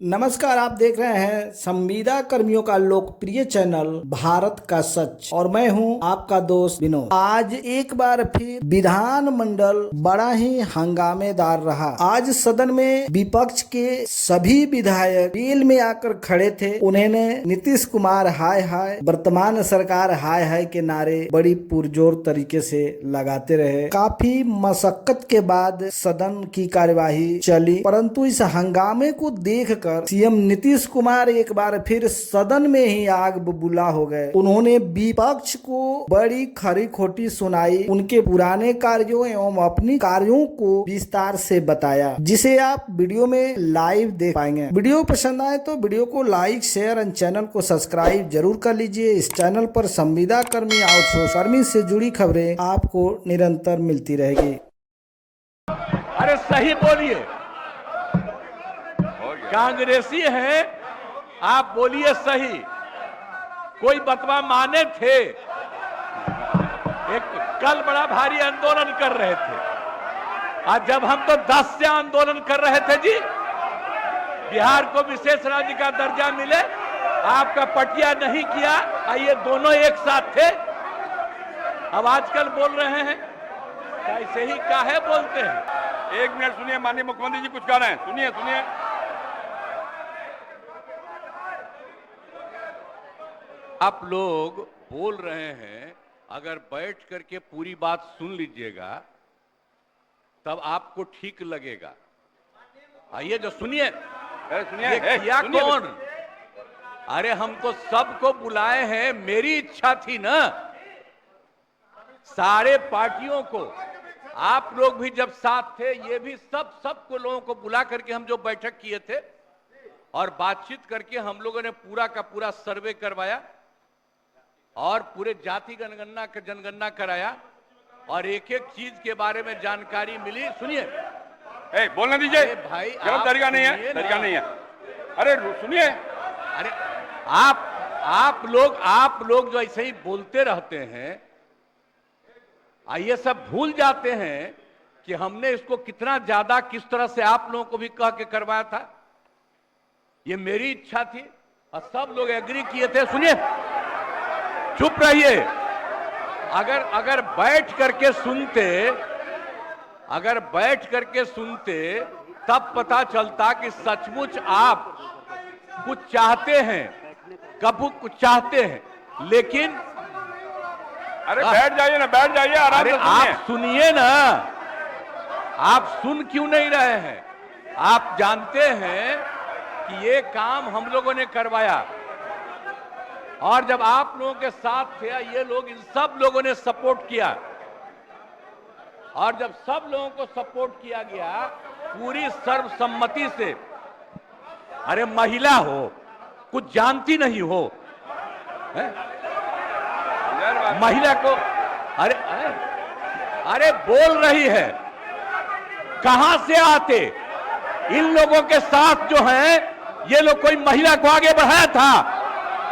नमस्कार, आप देख रहे हैं संविदा कर्मियों का लोकप्रिय चैनल भारत का सच और मैं हूं आपका दोस्त विनोद। आज एक बार फिर विधान मंडल बड़ा ही हंगामेदार रहा। आज सदन में विपक्ष के सभी विधायक रेल में आकर खड़े थे। उन्होंने नीतीश कुमार हाय हाय, वर्तमान सरकार हाय हाय के नारे बड़ी पुरजोर तरीके से लगाते रहे। काफी मशक्कत के बाद सदन की कार्यवाही चली, परंतु इस हंगामे को देखकर सीएम नीतीश कुमार एक बार फिर सदन में ही आग बबूला हो गए। उन्होंने विपक्ष को बड़ी खरी खोटी सुनाई, उनके पुराने कार्यों एवं अपनी कार्यों को विस्तार से बताया, जिसे आप वीडियो में लाइव देख पाएंगे। वीडियो पसंद आए तो वीडियो को लाइक, शेयर और चैनल को सब्सक्राइब जरूर कर लीजिए। इस चैनल पर संविदा कर्मी, आउटसोर्स कर्मी से जुड़ी खबरें आपको निरंतर मिलती रहेगी। अरे सही बोलिए, कांग्रेसी है, आप बोलिए सही। कोई बतवा माने थे, एक कल बड़ा भारी आंदोलन कर रहे थे। आज जब हम तो 10 से आंदोलन कर रहे थे जी, बिहार को विशेष राज्य का दर्जा मिले, आपका पटिया नहीं किया, ये दोनों एक साथ थे। अब आजकल बोल रहे हैं कैसे ही काहे बोलते हैं। एक मिनट सुनिए, माननीय मुख्यमंत्री जी कुछ कह रहे हैं, सुनिए सुनिए। आप लोग बोल रहे हैं, अगर बैठ करके पूरी बात सुन लीजिएगा तब आपको ठीक लगेगा। आइए जो सुनिए, सुनिए किया कौन? अरे हम तो सबको बुलाए हैं, मेरी इच्छा थी ना, सारे पार्टियों को। आप लोग भी जब साथ थे, ये भी सबको लोगों को बुला करके हम जो बैठक किए थे और बातचीत करके हम लोगों ने पूरा का पूरा सर्वे करवाया और पूरे जाति जनगणना कराया और एक एक चीज के बारे में जानकारी मिली। सुनिए, बोलने दीजिए भाई, गलत तरीका नहीं है, तरीका नहीं है। अरे सुनिए, अरे आप लोग जो ऐसे ही बोलते रहते हैं, ये सब भूल जाते हैं कि हमने इसको कितना ज्यादा किस तरह से आप लोगों को भी कह के करवाया था। ये मेरी इच्छा थी और सब लोग एग्री किए थे। सुनिए, चुप रहिए। अगर बैठ करके सुनते तब पता चलता कि सचमुच आप कुछ चाहते हैं, कब कुछ चाहते हैं, लेकिन अरे बैठ जाइए ना, बैठ जाइए, आराम से सुनिए। आप सुनिए ना, आप सुन क्यों नहीं रहे हैं? आप जानते हैं कि ये काम हम लोगों ने करवाया और जब आप लोगों के साथ थे, ये लोग, इन सब लोगों ने सपोर्ट किया और जब सब लोगों को सपोर्ट किया गया पूरी सर्वसम्मति से, अरे महिला हो, कुछ जानती नहीं हो, महिला को, अरे बोल रही है, कहां से आते? इन लोगों के साथ जो हैं, ये लोग कोई महिला को आगे बढ़ाया था?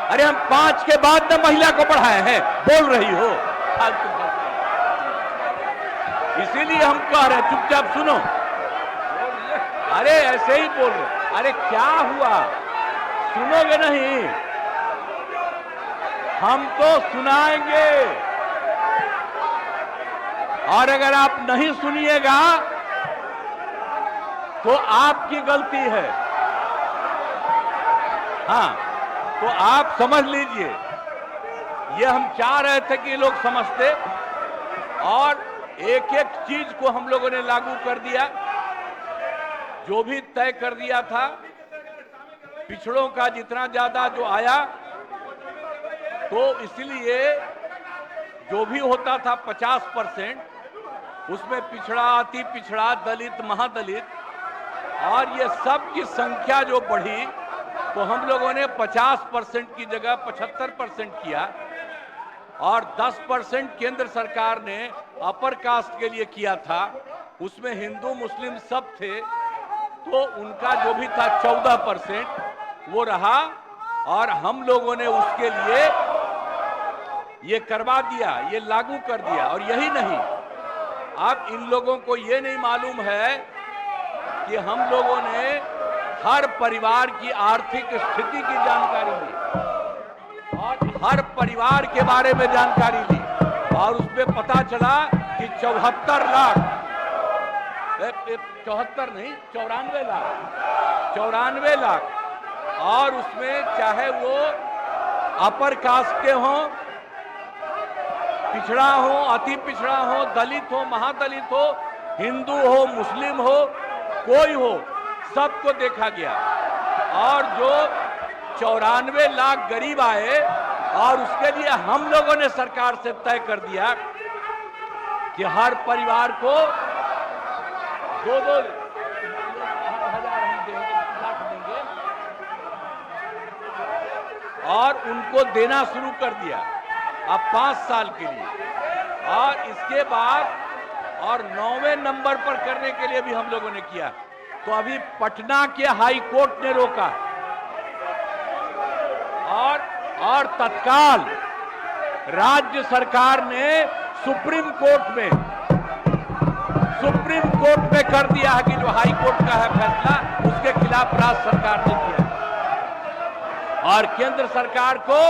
अरे हम 5 के बाद में महिला को बढ़ाए हैं, बोल रही हो फालतू। इसीलिए हम कह रहे हैं, चुपचाप सुनो। अरे ऐसे ही बोल रहे, अरे क्या हुआ, सुनोगे नहीं? हम तो सुनाएंगे और अगर आप नहीं सुनिएगा तो आपकी गलती है। हाँ, तो आप समझ लीजिए, ये हम चाह रहे थे कि लोग समझते और एक एक चीज को हम लोगों ने लागू कर दिया, जो भी तय कर दिया था। पिछड़ों का जितना ज्यादा जो आया, तो इसलिए जो भी होता था 50%, उसमें पिछड़ा, अति पिछड़ा, दलित, महादलित, और ये सब की संख्या जो बढ़ी, तो हम लोगों ने 50% की जगह 75% किया और 10% केंद्र सरकार ने अपर कास्ट के लिए किया था। उसमें हिंदू मुस्लिम सब थे, तो उनका जो भी था 14% वो रहा और हम लोगों ने उसके लिए ये करवा दिया, ये लागू कर दिया। और यही नहीं, अब इन लोगों को ये नहीं मालूम है कि हम लोगों ने हर परिवार की आर्थिक स्थिति की जानकारी ली और हर परिवार के बारे में जानकारी ली और उसमें पता चला कि 74 लाख 74 नहीं 94 लाख और उसमें चाहे वो अपर कास्ट के हों, पिछड़ा हो, अति पिछड़ा हो, दलित हो, महादलित हो, हिंदू हो, मुस्लिम हो, कोई हो, सबको देखा गया और जो 94 लाख गरीब आए और उसके लिए हम लोगों ने सरकार से तय कर दिया कि हर परिवार को 2-2 हजार हम देंगे, लाख देंगे और उनको देना शुरू कर दिया अब 5 साल के लिए और इसके बाद और 9वें नंबर पर करने के लिए भी हम लोगों ने किया। तो अभी पटना के हाई कोर्ट ने रोका और तत्काल राज्य सरकार ने सुप्रीम कोर्ट में कर दिया है कि जो हाई कोर्ट का है फैसला उसके खिलाफ राज्य सरकार ने किया और केंद्र सरकार को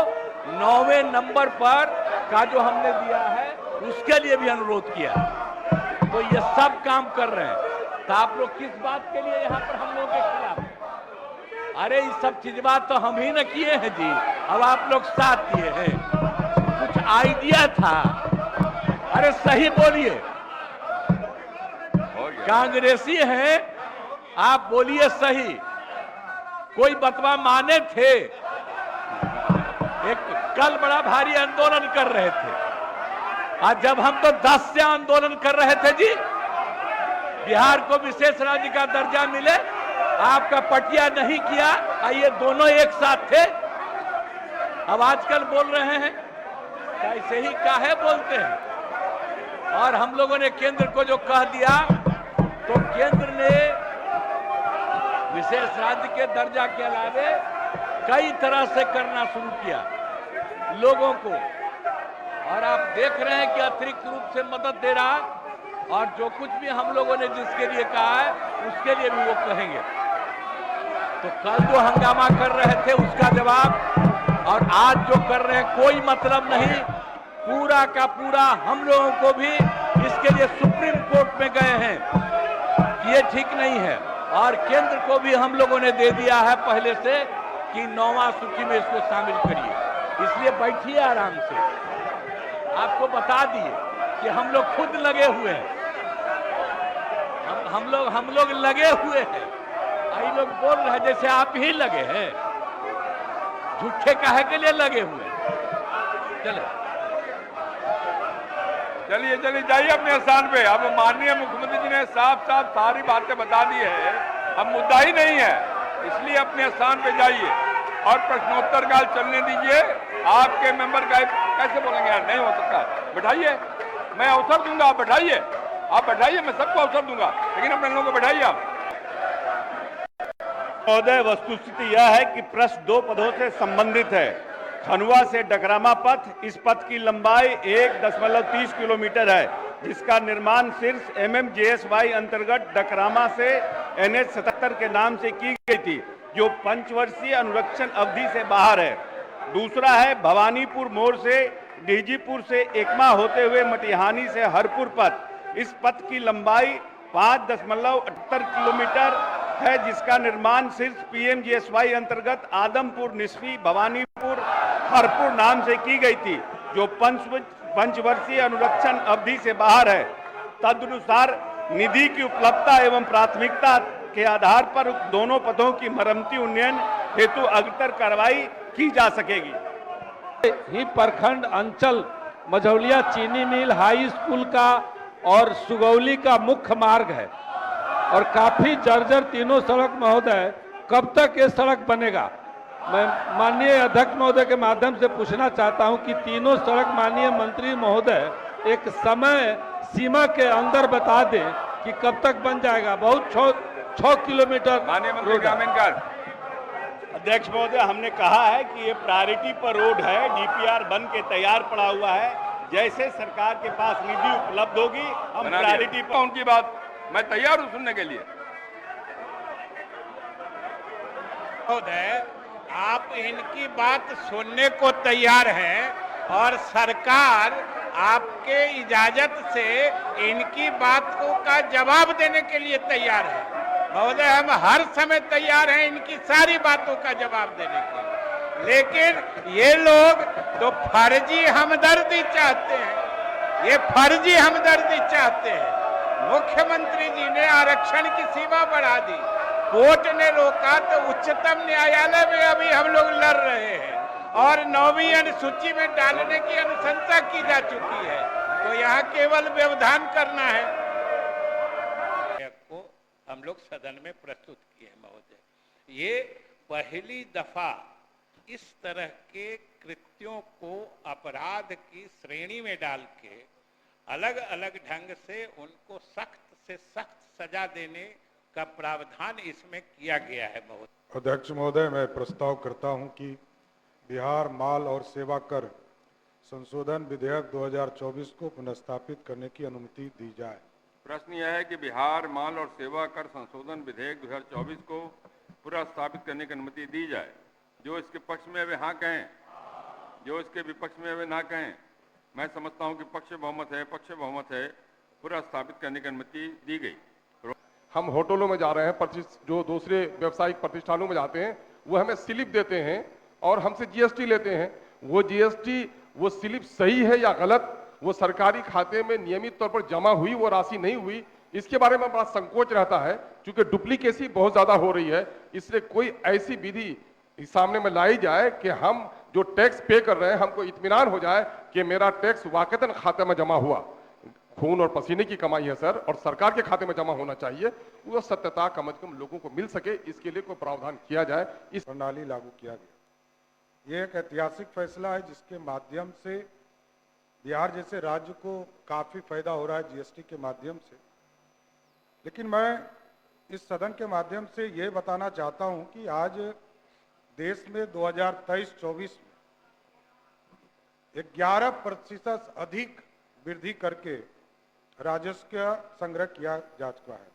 9वें नंबर पर का जो हमने दिया है उसके लिए भी अनुरोध किया। तो ये सब काम कर रहे हैं। तो आप लोग किस बात के लिए यहाँ पर हम लोगों के खिलाफ? अरे ये सब चीज बात तो हम ही न किए हैं जी, अब आप लोग साथ दिए हैं। कुछ आइडिया था, अरे सही बोलिए, कांग्रेसी हैं आप, बोलिए सही। कोई बतवा माने थे, एक कल बड़ा भारी आंदोलन कर रहे थे आज जब हम तो 10 से आंदोलन कर रहे थे जी, बिहार को विशेष राज्य का दर्जा मिले, आपका पटिया नहीं किया, ये दोनों एक साथ थे। अब आजकल बोल रहे हैं कैसे ही काहे बोलते हैं। और हम लोगों ने केंद्र को जो कह दिया तो केंद्र ने विशेष राज्य के दर्जा के अलावे कई तरह से करना शुरू किया लोगों को और आप देख रहे हैं कि अतिरिक्त रूप से मदद दे रहा और जो कुछ भी हम लोगों ने जिसके लिए कहा है उसके लिए भी वो कहेंगे। तो कल जो हंगामा कर रहे थे उसका जवाब और आज जो कर रहे हैं कोई मतलब नहीं। पूरा का पूरा हम लोगों को भी इसके लिए सुप्रीम कोर्ट में गए हैं कि ये ठीक नहीं है और केंद्र को भी हम लोगों ने दे दिया है पहले से कि 9वां सूची में इसको शामिल करिए। इसलिए बैठिए आराम से, आपको बता दिए कि हम लोग खुद लगे हुए हैं, हम लोग लगे हुए हैं। आई लोग बोल रहे हैं जैसे आप ही लगे हैं, झूठे काहे के लिए लगे हुए हैं। चलिए जाइए अपने स्थान पे। अब माननीय मुख्यमंत्री जी ने साफ साफ सारी बातें बता दी है, अब मुद्दा ही नहीं है, इसलिए अपने स्थान पे जाइए और प्रश्नोत्तर काल चलने दीजिए। आपके मेंबर का कैसे बोलेंगे यार, नहीं हो सकता। बैठाइए, मैं अवसर दूंगा, आप बैठाइए, मैं सबको अवसर दूंगा, लेकिन अपने लोगों को बैठाइए आप। महोदय, वस्तुस्थिति यह है कि प्रश्न 2 पदों से संबंधित है। खनुआ से डकरामा पथ, इस पथ की लंबाई 1.30 किलोमीटर है, जिसका निर्माण शीर्ष MMJSY अंतर्गत डकरामा से NH 77 के नाम से की गई थी, जो 5 वर्षीय अनुरक्षण अवधि से बाहर है। दूसरा है भवानीपुर मोड़ से डीजीपुर से एकमा होते हुए मटिहानी से हरपुर पथ। इस पथ की लंबाई 5.78 किलोमीटर है, जिसका निर्माण शीर्ष PMGSY अंतर्गत आदमपुर निस्वी भवानीपुर हरपुर नाम से की गई थी, जो 5 वर्षीय अनुरक्षण अवधि से बाहर है। तदनुसार निधि की उपलब्धता एवं प्राथमिकता के आधार पर दोनों पदों की मरम्मती उन्नयन हेतु अग्रतर कार्रवाई की जा सकेगी। ही प्रखंड अंचल मझौलिया चीनी मिल हाई स्कूल का और सुगौली का मुख्य मार्ग है और काफी जर्जर तीनों सड़क महोदय, कब तक ये सड़क बनेगा? मैं माननीय अध्यक्ष महोदय के माध्यम से पूछना चाहता हूं कि तीनों सड़क माननीय मंत्री महोदय एक समय सीमा के अंदर बता दें कि कब तक बन जाएगा। बहुत 6 किलोमीटर माननीय मंत्री ग्रामीण कार्य। अध्यक्ष महोदय, हमने कहा है कि ये प्रायोरिटी पर रोड है, DPR बन के तैयार पड़ा हुआ है। जैसे सरकार के पास निधि उपलब्ध होगी हम प्रायोरिटी पर। उनकी बात मैं तैयार हूं सुनने के लिए। महोदय, आप इनकी बात सुनने को तैयार हैं और सरकार आपके इजाजत से इनकी बातों का जवाब देने के लिए तैयार है। महोदय, हम हर समय तैयार हैं इनकी सारी बातों का जवाब देने के लिए, लेकिन ये लोग तो फर्जी हमदर्दी चाहते हैं, ये फर्जी हमदर्दी चाहते हैं। मुख्यमंत्री जी ने आरक्षण की सीमा बढ़ा दी, कोर्ट ने रोका तो उच्चतम न्यायालय में अभी हम लोग लड़ रहे हैं और 9वीं अनुसूची में डालने की अनुशंसा की जा चुकी है, तो यहाँ केवल व्यवधान करना है को हम लोग सदन में प्रस्तुत किए महोदय। ये पहली दफा इस तरह के कृत्यों को अपराध की श्रेणी में डाल के अलग अलग ढंग से उनको सख्त से सख्त सजा देने का प्रावधान इसमें किया गया है महोदय। अध्यक्ष महोदय, मैं प्रस्ताव करता हूं कि बिहार माल और सेवा कर संशोधन विधेयक 2024 को पुनर्स्थापित करने की अनुमति दी जाए। प्रश्न यह है कि बिहार माल और सेवा कर संशोधन विधेयक 2024 को पुनर्स्थापित करने की अनुमति दी जाए। जो इसके पक्ष में वे हाँ कहें, जो इसके विपक्ष में वे ना कहें। मैं समझता हूं कि पक्ष बहुमत है, पुनर्स्थापित करने की अनुमति दी गई। हम होटलों में जा रहे हैं, जो दूसरे व्यावसायिक प्रतिष्ठानों में जाते हैं वो हमें स्लिप देते हैं और हमसे जीएसटी लेते हैं। वो जीएसटी, वो स्लिप सही है या गलत, वो सरकारी खाते में नियमित तौर पर जमा हुई वो राशि नहीं हुई, इसके बारे में बड़ा संकोच रहता है। क्योंकि डुप्लीकेसी बहुत ज्यादा हो रही है, इसलिए कोई ऐसी विधि सामने में लाई जाए कि हम जो टैक्स पे कर रहे हैं हमको इत्मीनान हो जाए कि मेरा टैक्स वाकईतन खाते में जमा हुआ। खून और पसीने की कमाई है सर, और सरकार के खाते में जमा होना चाहिए। वो सत्यता कम से कम लोगों को मिल सके, इसके लिए कोई प्रावधान किया जाए। इस प्रणाली लागू किया गया। ये एक ऐतिहासिक फैसला है जिसके माध्यम से बिहार जैसे राज्य को काफी फायदा हो रहा है जीएसटी के माध्यम से। लेकिन मैं इस सदन के माध्यम से ये बताना चाहता हूं कि आज देश में 2023-24 में 11% अधिक वृद्धि करके राजस्व का संग्रह किया जा चुका है।